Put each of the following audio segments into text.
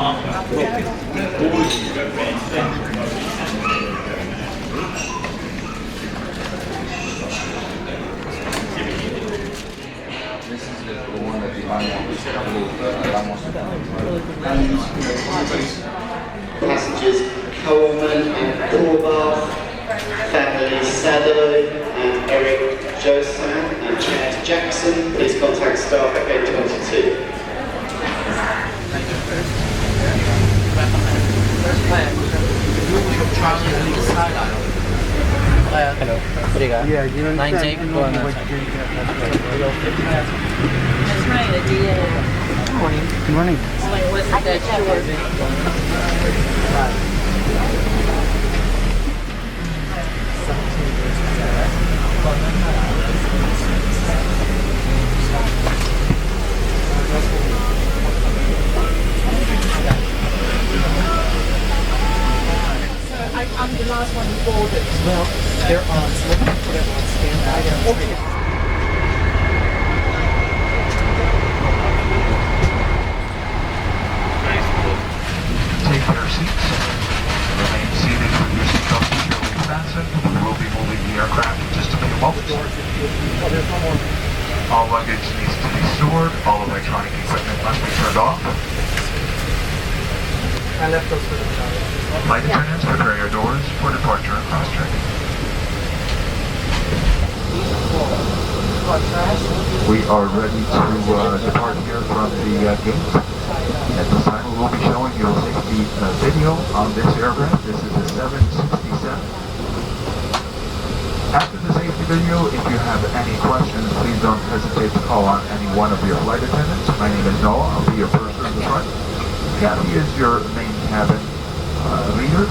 This is the one that Passengers Coleman and Corbar, family Sado and Eric Josan and Chad Jackson. Please contact staff at gate 22. Hello. What do you got? Yeah, you know, 9 tape. Go on that side. That's right, a DA. Good morning. Good morning. Oh, wait, what's that short? I'm the last one who boarded. Well, they're on. So we're going to put it on standby. Okay. Take your seats. Remain seated with your seatbelt securely fastened. We will be moving the aircraft in just a few moments. All luggage needs to be stored. All electronic equipment must be turned off. I left those for the child. Flight attendants, prepare your doors for departure and cross-check. We are ready to depart here from the gate. At this time, we will be showing you a safety video on this aircraft. This is a 767. After the safety video, if you have any questions, please don't hesitate to call on any one of your flight attendants. My name is Noah. I'll be your purser in the front. Kathy is your main cabin leader.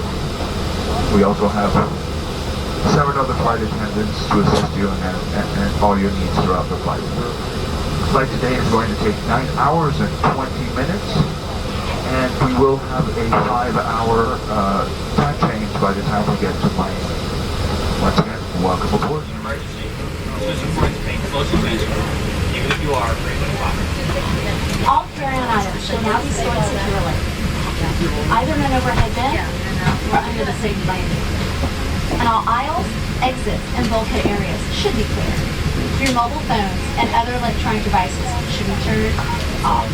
We also have 7 other flight attendants to assist you and all your needs throughout the flight. The flight today is going to take 9 hours and 20 minutes, and we will have a 5-hour time change by the time we get to Miami. Once again, welcome aboard. Even if you are afraid of the pocket. All carry-on items should now be stored securely, either in an overhead bin or under the safety landing. And all aisles, exits, and bulkhead areas should be clear. Your mobile phones and other electronic devices should be turned off.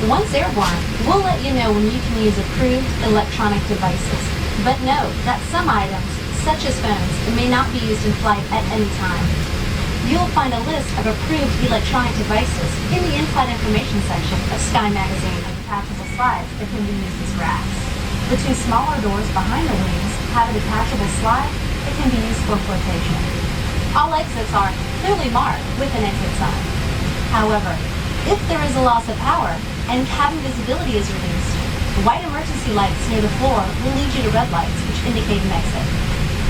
Once airborne, we'll let you know when you can use approved electronic devices. But note that some items, such as phones, may not be used in flight at any time. You'll find a list of approved electronic devices in the in-flight information section of Sky Magazine of detachable slides that can be used as racks. The 2 smaller doors behind the wings have a detachable slide that can be used for flotation. All exits are clearly marked with an exit sign. However, if there is a loss of power and cabin visibility is reduced, white emergency lights near the floor will lead you to red lights, which indicate an exit.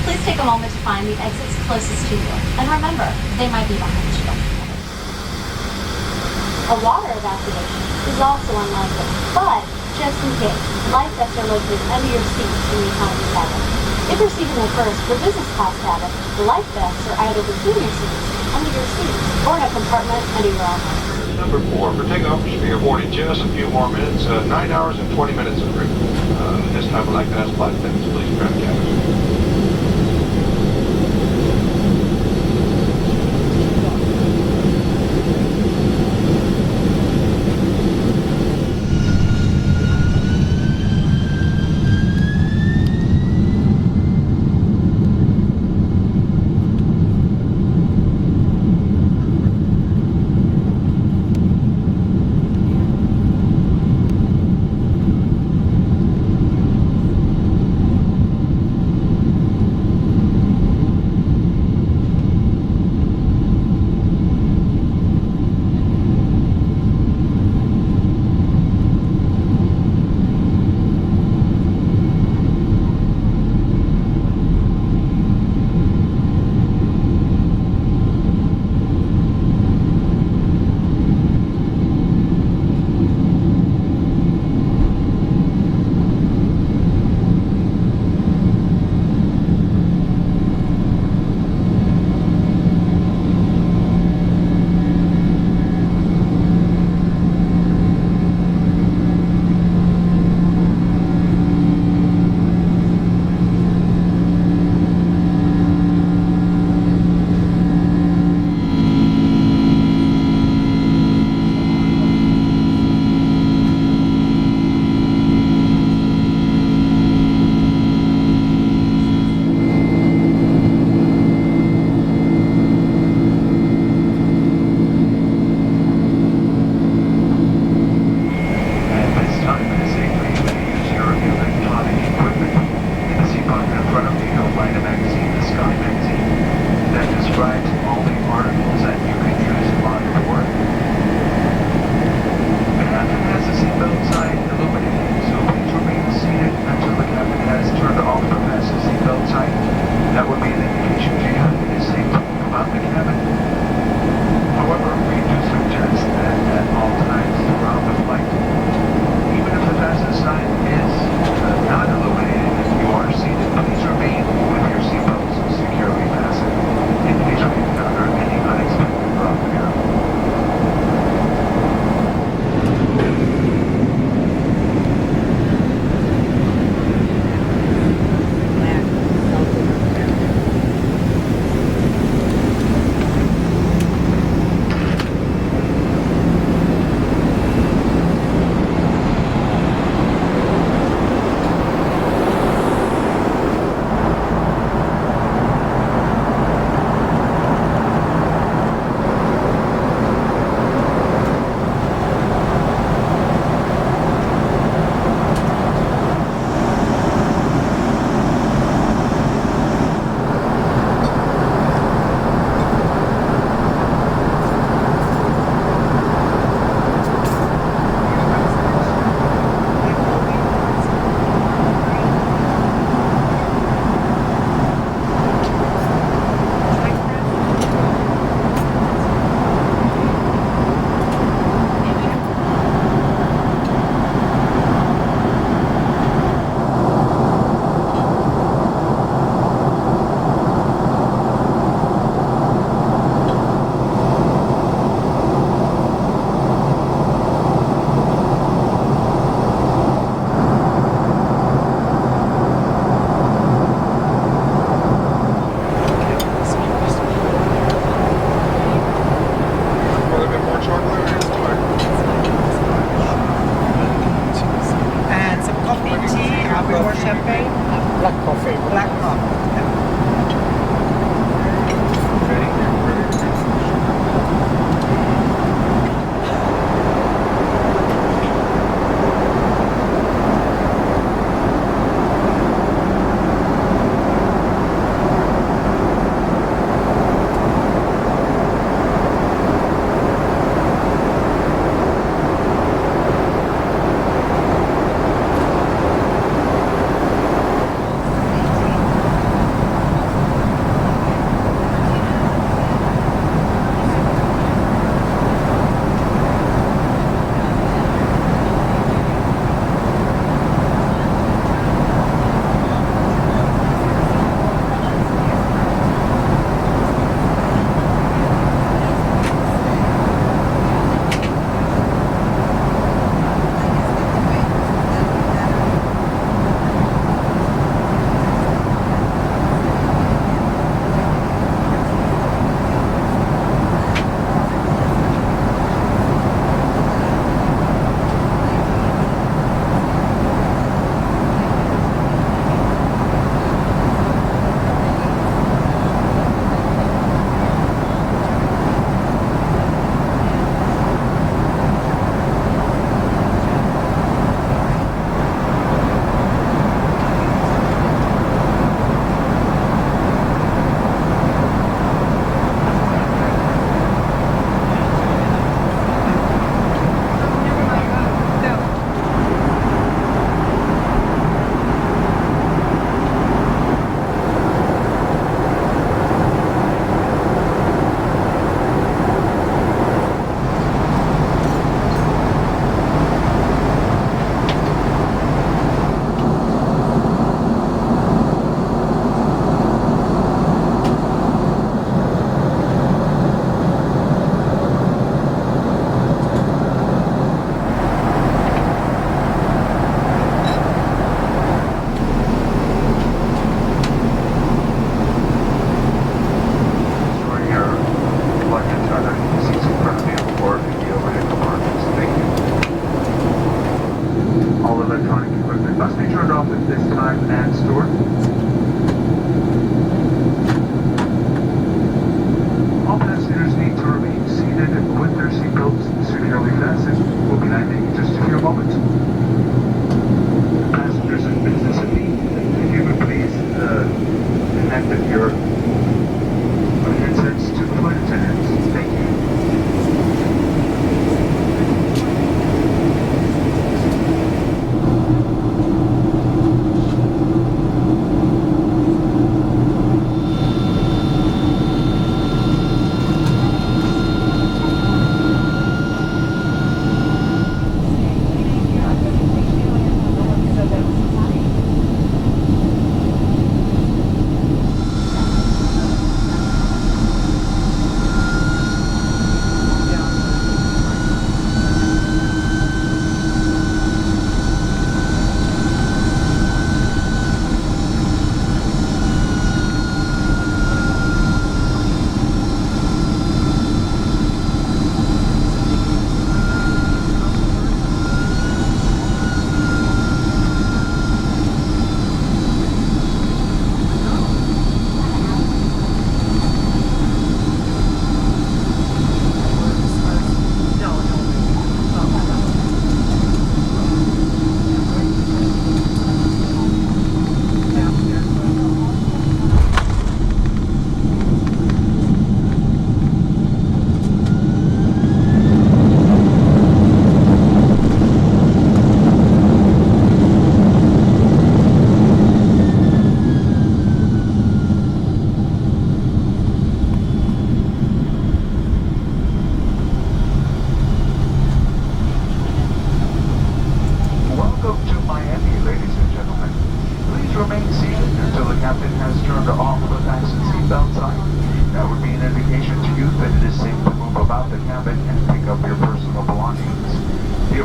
Please take a moment to find the exits closest to you, and remember, they might be behind you. A water evacuation is also unlikely, but just in case, life vests are located under your seats in the economy cabin. If receiving the first for business class cabin, the life vests are either between your seats, under your seats, or in a compartment under your arm. Number 4, for takeoff, should be aboarding just a few more minutes. 9 hours and 20 minutes of crew. This time I'd like to ask flight attendants, please grab cabin.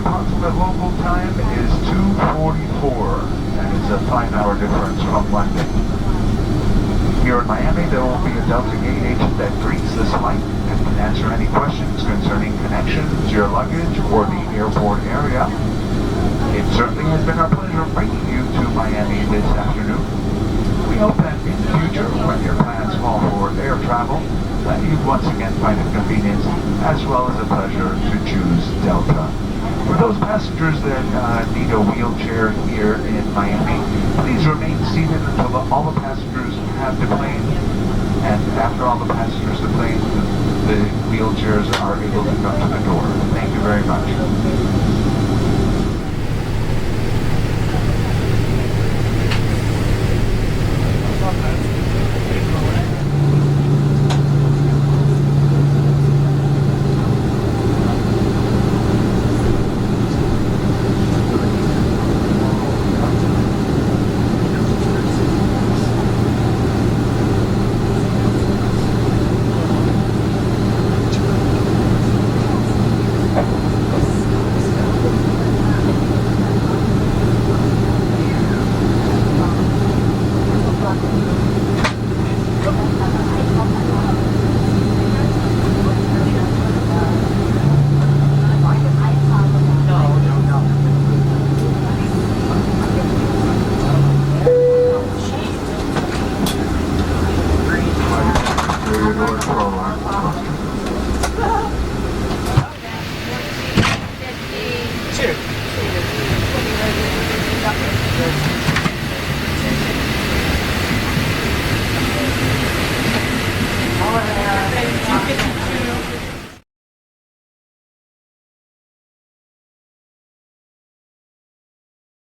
approximate local time is 2:44. That is a 5-hour difference from London. Here in Miami, there will be a Delta gate agent that greets this flight and can answer any questions concerning connections, your luggage, or the airport area. It certainly has been our pleasure bringing you to Miami this afternoon. We hope that in the future, when your plans call for air travel, that you once again find it convenient as well as a pleasure to choose Delta. For those passengers that need a wheelchair here in Miami, please remain seated until all the passengers have deplaned. And after all the passengers deplane, the wheelchairs are able to come to the door. Thank you very much. Your doors for all our